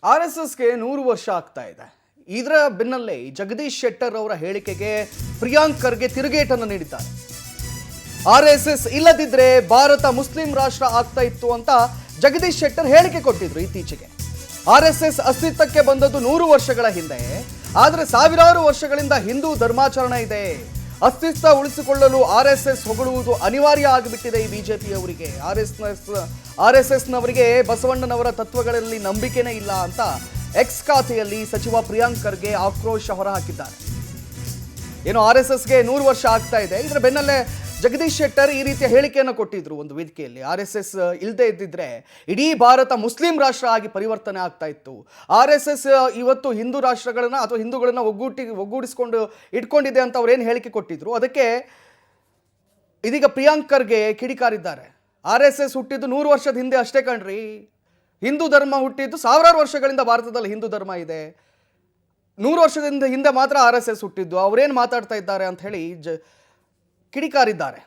RSSಗೆ 100 ವರ್ಷ ಆಗ್ತಾ ಇದೆ. ಇದರ ಬೆನ್ನಲ್ಲೇ ಜಗದೀಶ್ ಶೆಟ್ಟರ್ ಅವರ ಹೇಳಿಕೆಗೆ ಪ್ರಿಯಾಂಕ್ ಖರ್ಗೆ ತಿರುಗೇಟನ್ನು ನೀಡಿದ್ದಾರೆ. RSS ಇಲ್ಲದಿದ್ರೆ ಭಾರತ ಮುಸ್ಲಿಂ ರಾಷ್ಟ್ರ ಆಗ್ತಾ ಇತ್ತು ಅಂತ ಜಗದೀಶ್ ಶೆಟ್ಟರ್ ಹೇಳಿಕೆ ಕೊಟ್ಟಿದ್ರು ಇತ್ತೀಚೆಗೆ. RSS ಅಸ್ತಿತ್ವಕ್ಕೆ ಬಂದದ್ದು 100 ವರ್ಷಗಳ ಹಿಂದೆ, ಆದರೆ ಸಾವಿರಾರು ವರ್ಷಗಳಿಂದ ಹಿಂದೂ ಧರ್ಮಾಚರಣೆ ಇದೆ. ಅಸ್ತಿತ್ವ ಉಳಿಸಿಕೊಳ್ಳಲು RSS ಹೊಗಳುವುದು ಅನಿವಾರ್ಯ ಆಗಿಬಿಟ್ಟಿದೆ ಈ ಬಿಜೆಪಿಯವರಿಗೆ. RSSನವರಿಗೆ ಬಸವಣ್ಣನವರ ತತ್ವಗಳಲ್ಲಿ ನಂಬಿಕೆನೇ ಇಲ್ಲ ಅಂತ ಎಕ್ಸ್ ಖಾತೆಯಲ್ಲಿ ಸಚಿವ ಪ್ರಿಯಾಂಕ್ ಖರ್ಗೆ ಆಕ್ರೋಶ ಹೊರಹಾಕಿದ್ದಾರೆ. ಏನು RSSಗೆ 100 ವರ್ಷ ಆಗ್ತಾ ಇದೆ, ಇದರ ಬೆನ್ನಲ್ಲೇ ಜಗದೀಶ್ ಶೆಟ್ಟರ್ ಈ ರೀತಿಯ ಹೇಳಿಕೆಯನ್ನು ಕೊಟ್ಟಿದ್ರು ಒಂದು ವೇದಿಕೆಯಲ್ಲಿ. RSS ಇಲ್ಲದೆ ಇದ್ದಿದ್ರೆ ಇಡೀ ಭಾರತ ಮುಸ್ಲಿಂ ರಾಷ್ಟ್ರ ಆಗಿ ಪರಿವರ್ತನೆ ಆಗ್ತಾ ಇತ್ತು. RSS ಇವತ್ತು ಹಿಂದೂ ರಾಷ್ಟ್ರಗಳನ್ನ ಅಥವಾ ಹಿಂದೂಗಳನ್ನ ಒಗ್ಗೂಡಿಸಿಕೊಂಡು ಇಟ್ಕೊಂಡಿದೆ ಅಂತ ಅವ್ರೇನು ಹೇಳಿಕೆ ಕೊಟ್ಟಿದ್ರು, ಅದಕ್ಕೆ ಇದೀಗ ಪ್ರಿಯಾಂಕ್ ಖರ್ಗೆ ಕಿಡಿಕಾರಿದ್ದಾರೆ. RSS ಹುಟ್ಟಿದ್ದು 100 ವರ್ಷದ ಹಿಂದೆ ಅಷ್ಟೇ ಕಣ್ರಿ. ಹಿಂದೂ ಧರ್ಮ ಹುಟ್ಟಿದ್ದು ಸಾವಿರಾರು ವರ್ಷಗಳಿಂದ ಭಾರತದಲ್ಲಿ ಹಿಂದೂ ಧರ್ಮ ಇದೆ. 100 ವರ್ಷದಿಂದ ಹಿಂದೆ ಮಾತ್ರ RSS ಹುಟ್ಟಿದ್ದು. ಅವರೇನು ಮಾತಾಡ್ತಾ ಇದ್ದಾರೆ ಅಂತ ಹೇಳಿ ಕಿಡಿಕಾರಿದ್ದಾರೆ.